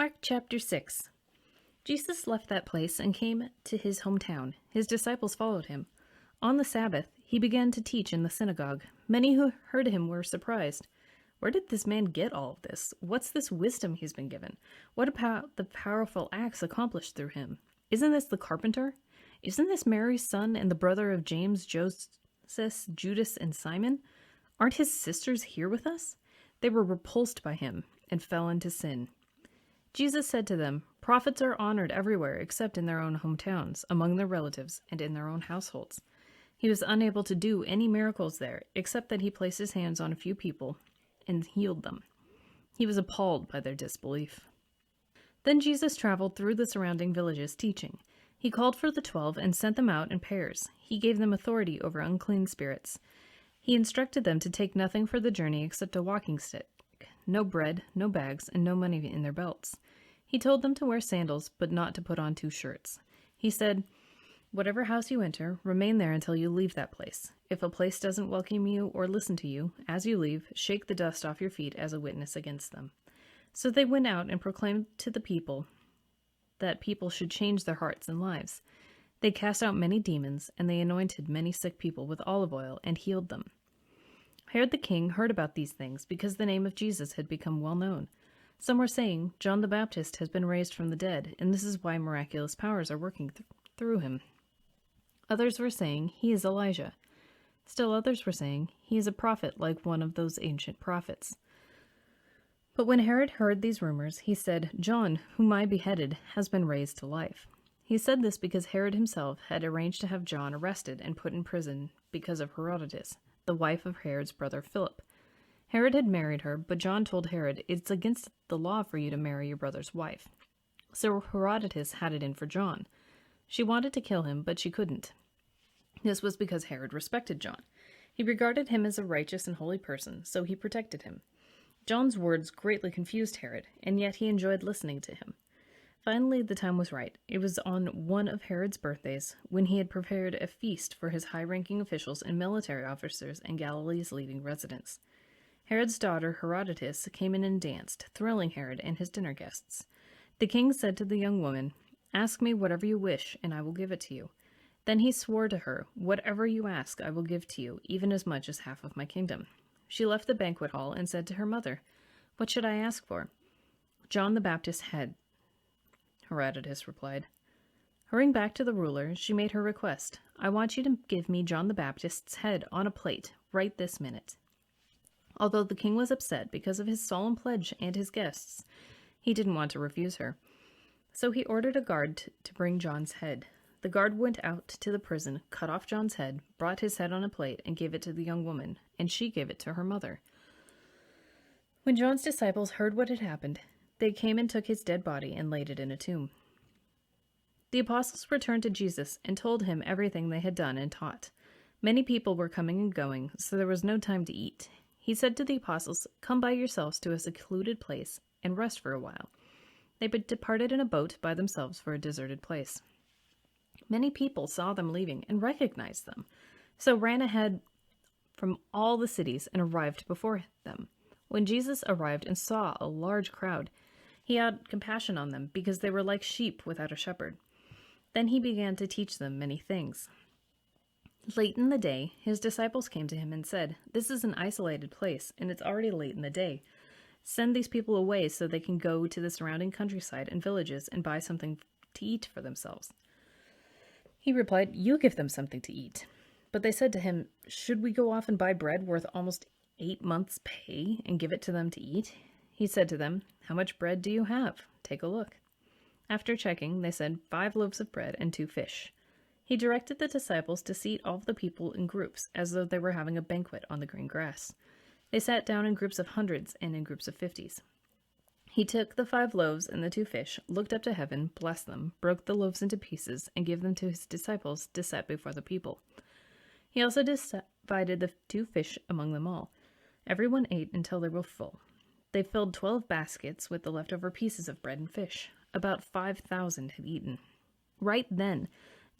Mark chapter 6. Jesus left that place and came to his hometown. His disciples followed him. On the Sabbath, he began to teach in the synagogue. Many who heard him were surprised. Where did this man get all of this? What's this wisdom he's been given? What about the powerful acts accomplished through him? Isn't this the carpenter? Isn't this Mary's son and the brother of James, Joseph, Judas, and Simon? Aren't his sisters here with us? They were repulsed by him and fell into sin. Jesus said to them, "Prophets are honored everywhere except in their own hometowns, among their relatives, and in their own households." He was unable to do any miracles there, except that he placed his hands on a few people and healed them. He was appalled by their disbelief. Then Jesus traveled through the surrounding villages teaching. He called for the 12 and sent them out in pairs. He gave them authority over unclean spirits. He instructed them to take nothing for the journey except a walking stick, no bread, no bags, and no money in their belts. He told them to wear sandals, but not to put on 2 shirts. He said, "Whatever house you enter, remain there until you leave that place. If a place doesn't welcome you or listen to you, as you leave, shake the dust off your feet as a witness against them." So they went out and proclaimed to the people that people should change their hearts and lives. They cast out many demons, and they anointed many sick people with olive oil and healed them. Herod the king heard about these things because the name of Jesus had become well known. Some were saying, "John the Baptist has been raised from the dead, and this is why miraculous powers are working through him." Others were saying, "He is Elijah." Still others were saying, "He is a prophet like one of those ancient prophets." But when Herod heard these rumors, he said, "John, whom I beheaded, has been raised to life." He said this because Herod himself had arranged to have John arrested and put in prison because of Herodotus, the wife of Herod's brother Philip. Herod had married her, but John told Herod, "It's against the law for you to marry your brother's wife." So Herodotus had it in for John. She wanted to kill him, but she couldn't. This was because Herod respected John. He regarded him as a righteous and holy person, so he protected him. John's words greatly confused Herod, and yet he enjoyed listening to him. Finally, the time was right. It was on one of Herod's birthdays, when he had prepared a feast for his high-ranking officials and military officers and Galilee's leading residents. Herod's daughter, Herodotus, came in and danced, thrilling Herod and his dinner guests. The king said to the young woman, "Ask me whatever you wish, and I will give it to you." Then he swore to her, "Whatever you ask, I will give to you, even as much as half of my kingdom." She left the banquet hall and said to her mother, "What should I ask for?" "John the Baptist's head," Herodotus replied. Hurrying back to the ruler, she made her request. "I want you to give me John the Baptist's head on a plate, right this minute." Although the king was upset because of his solemn pledge and his guests, he didn't want to refuse her. So he ordered a guard to bring John's head. The guard went out to the prison, cut off John's head, brought his head on a plate, and gave it to the young woman, and she gave it to her mother. When John's disciples heard what had happened, they came and took his dead body and laid it in a tomb. The apostles returned to Jesus and told him everything they had done and taught. Many people were coming and going, so there was no time to eat. He said to the apostles, "Come by yourselves to a secluded place and rest for a while." They departed in a boat by themselves for a deserted place. Many people saw them leaving and recognized them, so ran ahead from all the cities and arrived before them. When Jesus arrived and saw a large crowd, he had compassion on them because they were like sheep without a shepherd. Then he began to teach them many things. Late in the day, his disciples came to him and said, "This is an isolated place, and it's already late in the day. Send these people away so they can go to the surrounding countryside and villages and buy something to eat for themselves." He replied, "You give them something to eat." But they said to him, "Should we go off and buy bread worth almost 8 months' pay and give it to them to eat?" He said to them, "How much bread do you have? Take a look." After checking, they said, 5 loaves of bread and 2 fish. He directed the disciples to seat all the people in groups, as though they were having a banquet on the green grass. They sat down in groups of hundreds and in groups of 50s. He took the 5 loaves and the 2 fish, looked up to heaven, blessed them, broke the loaves into pieces, and gave them to his disciples to set before the people. He also divided the 2 fish among them all. Everyone ate until they were full. They filled 12 baskets with the leftover pieces of bread and fish. About 5,000 had eaten. Right then,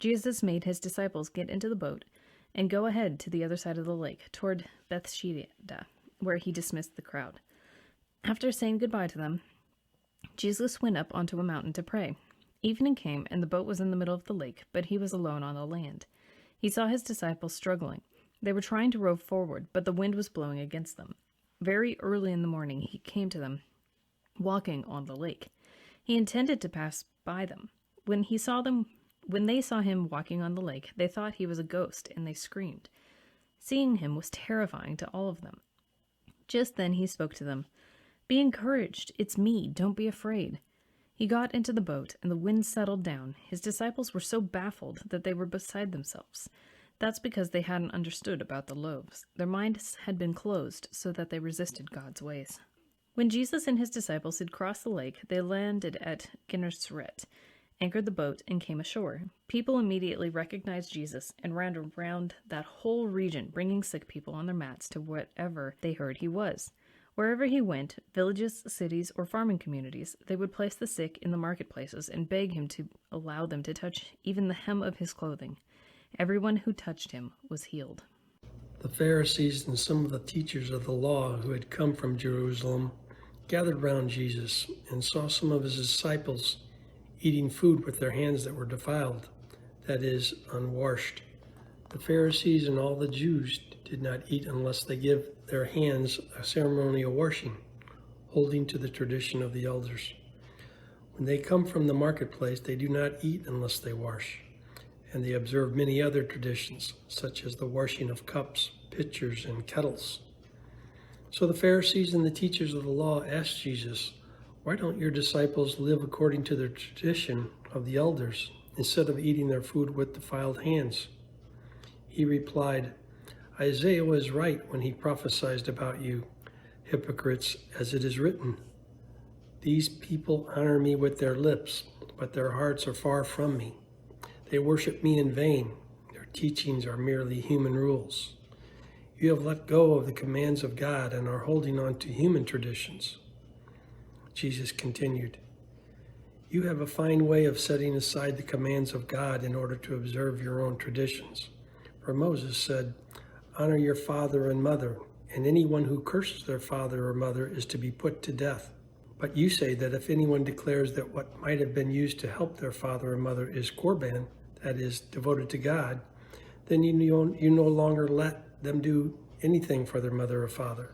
Jesus made his disciples get into the boat and go ahead to the other side of the lake, toward Bethsaida, where he dismissed the crowd. After saying goodbye to them, Jesus went up onto a mountain to pray. Evening came, and the boat was in the middle of the lake, but he was alone on the land. He saw his disciples struggling. They were trying to row forward, but the wind was blowing against them. Very early in the morning he came to them, walking on the lake. He intended to pass by them. When they saw him walking on the lake, they thought he was a ghost, and they screamed. Seeing him was terrifying to all of them. Just then he spoke to them. "Be encouraged. It's me. Don't be afraid." He got into the boat, and the wind settled down. His disciples were so baffled that they were beside themselves. That's because they hadn't understood about the loaves. Their minds had been closed so that they resisted God's ways. When Jesus and his disciples had crossed the lake, they landed at Gennesaret, anchored the boat, and came ashore. People immediately recognized Jesus and ran around that whole region, bringing sick people on their mats to whatever they heard he was. Wherever he went, villages, cities, or farming communities, they would place the sick in the marketplaces and beg him to allow them to touch even the hem of his clothing. Everyone who touched him was healed. The Pharisees and some of the teachers of the law who had come from Jerusalem gathered round Jesus and saw some of his disciples eating food with their hands that were defiled, that is, unwashed. The Pharisees and all the Jews did not eat unless they give their hands a ceremonial washing, holding to the tradition of the elders. When they come from the marketplace, they do not eat unless they wash, and they observe many other traditions, such as the washing of cups, pitchers, and kettles. So the Pharisees and the teachers of the law asked Jesus, "Why don't your disciples live according to the tradition of the elders, instead of eating their food with defiled hands?" He replied, "Isaiah was right when he prophesied about you, hypocrites, as it is written, 'These people honor me with their lips, but their hearts are far from me. They worship me in vain. Their teachings are merely human rules.' You have let go of the commands of God and are holding on to human traditions." Jesus continued, "You have a fine way of setting aside the commands of God in order to observe your own traditions. For Moses said, 'Honor your father and mother,' and anyone who curses their father or mother is to be put to death. But you say that if anyone declares that what might have been used to help their father or mother is korban, that is, devoted to God, then you no longer let them do anything for their mother or father.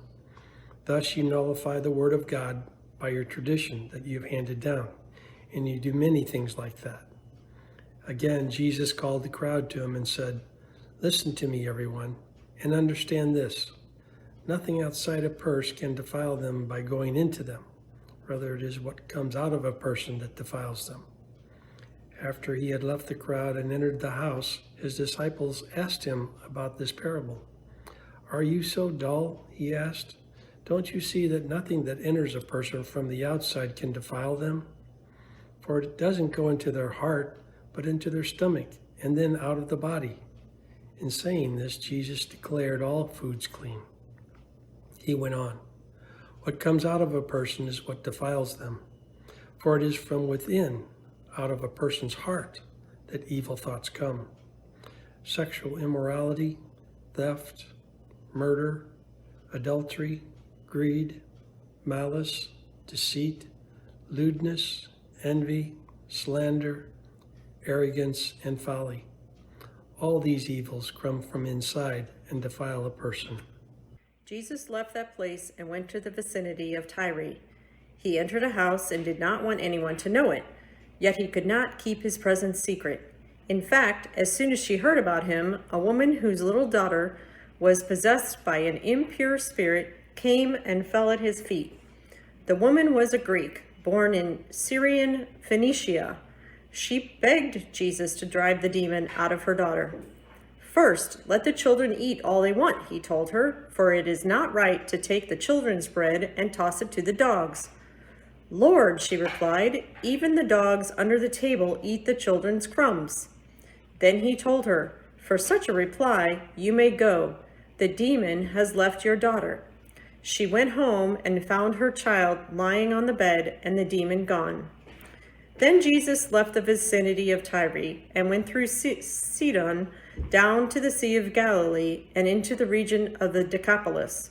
Thus you nullify the word of God by your tradition that you have handed down, and you do many things like that." Again, Jesus called the crowd to him and said, "Listen to me, everyone, and understand this. Nothing outside a purse can defile them by going into them. Rather, it is what comes out of a person that defiles them." After he had left the crowd and entered the house, his disciples asked him about this parable. "Are you so dull?" he asked. "Don't you see that nothing that enters a person from the outside can defile them? For it doesn't go into their heart, but into their stomach, and then out of the body." In saying this, Jesus declared all foods clean. He went on, "What comes out of a person is what defiles them. For it is from within, out of a person's heart, that evil thoughts come. Sexual immorality, theft, murder, adultery, greed, malice, deceit, lewdness, envy, slander, arrogance, and folly. All these evils come from inside and defile a person." Jesus left that place and went to the vicinity of Tyre. He entered a house and did not want anyone to know it, yet he could not keep his presence secret. In fact, as soon as she heard about him, a woman whose little daughter was possessed by an impure spirit came and fell at his feet. The woman was a Greek, born in Syrian Phoenicia. She begged Jesus to drive the demon out of her daughter. "First, let the children eat all they want," he told her, "for it is not right to take the children's bread and toss it to the dogs." "Lord," she replied, "even the dogs under the table eat the children's crumbs." Then he told her, "For such a reply, you may go. The demon has left your daughter." She went home and found her child lying on the bed and the demon gone. Then Jesus left the vicinity of Tyre and went through Sidon down to the Sea of Galilee and into the region of the Decapolis.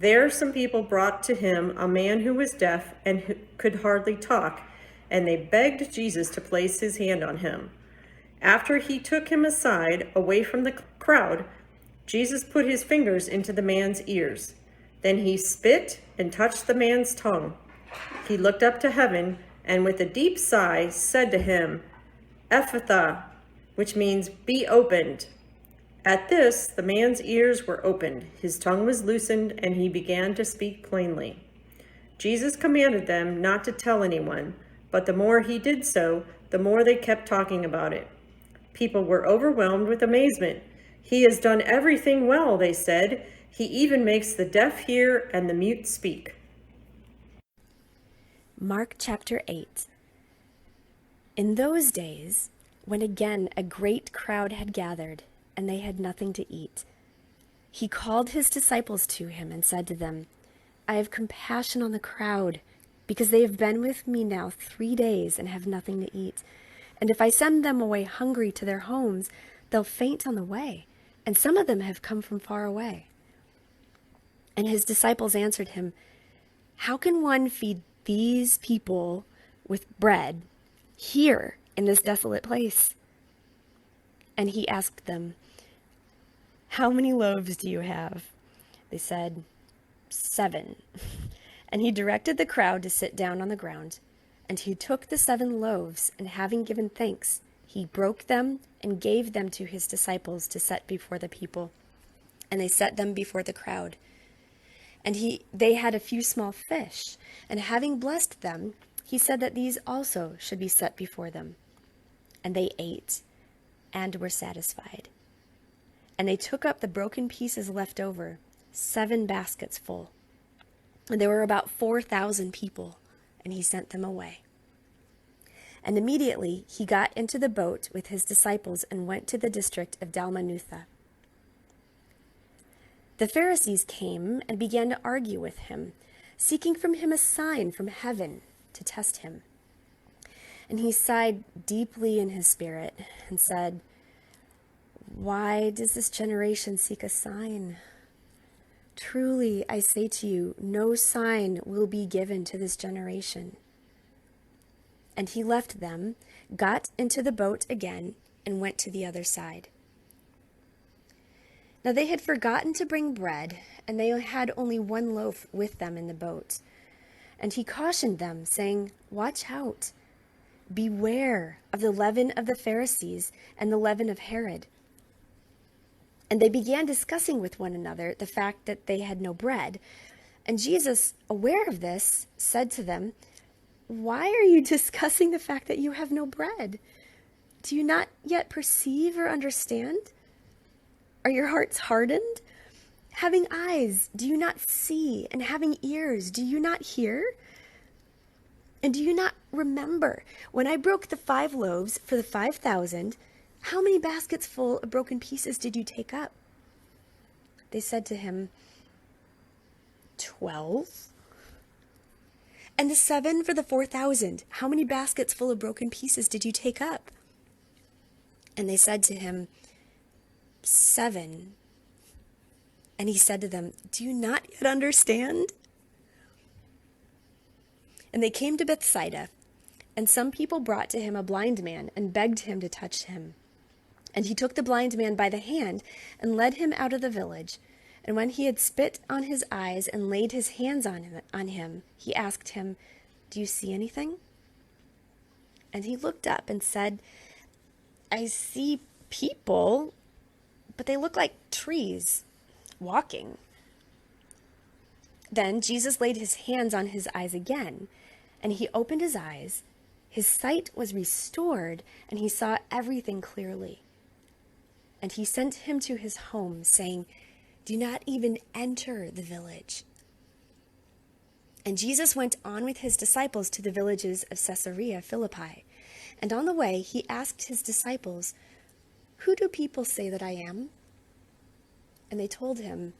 There some people brought to him a man who was deaf and who could hardly talk, and they begged Jesus to place his hand on him. After he took him aside, away from the crowd, Jesus put his fingers into the man's ears. Then he spit and touched the man's tongue. He looked up to heaven and with a deep sigh said to him, "Ephphatha," which means "be opened." At this, the man's ears were opened, his tongue was loosened, and he began to speak plainly. Jesus commanded them not to tell anyone, but the more he did so, the more they kept talking about it. People were overwhelmed with amazement. "He has done everything well," they said. "He even makes the deaf hear and the mute speak." Mark chapter 8. In those days, when again a great crowd had gathered, and they had nothing to eat, he called his disciples to him and said to them, "I have compassion on the crowd, because they have been with me now 3 days and have nothing to eat. And if I send them away hungry to their homes, they'll faint on the way, and some of them have come from far away." And his disciples answered him, "How can one feed these people with bread here in this desolate place?" And he asked them, "How many loaves do you have?" They said, 7. And he directed the crowd to sit down on the ground. And he took the 7 loaves, and having given thanks, he broke them and gave them to his disciples to set before the people. And they set them before the crowd. And they had a few small fish, and having blessed them, he said that these also should be set before them. And they ate and were satisfied. And they took up the broken pieces left over, 7 baskets full. And there were about 4,000 people, and he sent them away. And immediately he got into the boat with his disciples and went to the district of Dalmanutha. The Pharisees came and began to argue with him, seeking from him a sign from heaven to test him. And he sighed deeply in his spirit and said, "Why does this generation seek a sign? Truly, I say to you, no sign will be given to this generation." And he left them, got into the boat again, and went to the other side. Now they had forgotten to bring bread, and they had only 1 loaf with them in the boat. And he cautioned them, saying, "Watch out. Beware of the leaven of the Pharisees and the leaven of Herod." And they began discussing with one another the fact that they had no bread. And Jesus, aware of this, said to them, "Why are you discussing the fact that you have no bread? Do you not yet perceive or understand? Are your hearts hardened? Having eyes, do you not see? And having ears, do you not hear? And do you not remember when I broke the 5 loaves for the 5,000, how many baskets full of broken pieces did you take up?" They said to him, 12. "And the 7 for the 4,000, how many baskets full of broken pieces did you take up?" And they said to him, 7. And he said to them, "Do you not yet understand?" And they came to Bethsaida, and some people brought to him a blind man and begged him to touch him. And he took the blind man by the hand and led him out of the village. And when he had spit on his eyes and laid his hands on him, he asked him, "Do you see anything?" And he looked up and said, "I see people, but they look like trees walking." Then Jesus laid his hands on his eyes again, and he opened his eyes. His sight was restored, and he saw everything clearly. And he sent him to his home, saying, "Do not even enter the village." And Jesus went on with his disciples to the villages of Caesarea Philippi. And on the way he asked his disciples, "Who do people say that I am?" And they told him,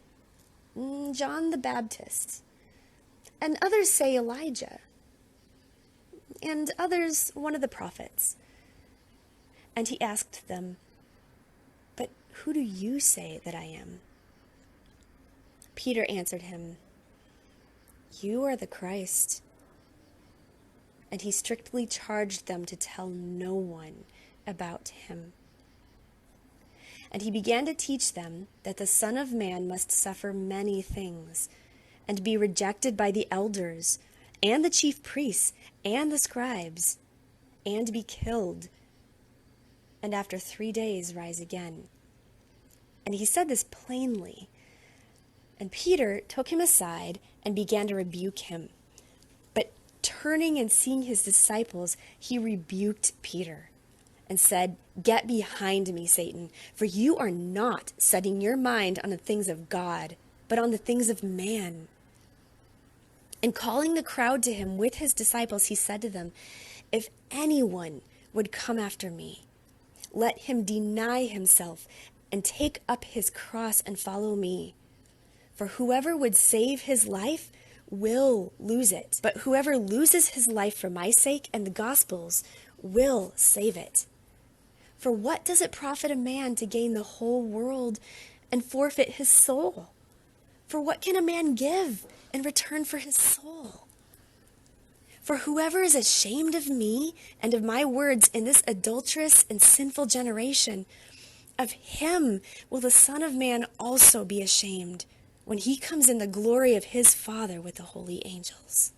"John the Baptist, and others say Elijah, and others one of the prophets." And he asked them, "But who do you say that I am?" Peter answered him, "You are the Christ." And he strictly charged them to tell no one about him. And he began to teach them that the Son of Man must suffer many things, and be rejected by the elders, and the chief priests, and the scribes, and be killed, and after 3 days rise again. And he said this plainly. And Peter took him aside and began to rebuke him. But turning and seeing his disciples, he rebuked Peter and said, "Get behind me, Satan, for you are not setting your mind on the things of God, but on the things of man." And calling the crowd to him with his disciples, he said to them, "If anyone would come after me, let him deny himself and take up his cross and follow me. For whoever would save his life will lose it, but whoever loses his life for my sake and the gospel's will save it. For what does it profit a man to gain the whole world and forfeit his soul? For what can a man give in return for his soul? For whoever is ashamed of me and of my words in this adulterous and sinful generation, of him will the Son of Man also be ashamed when he comes in the glory of his Father with the holy angels."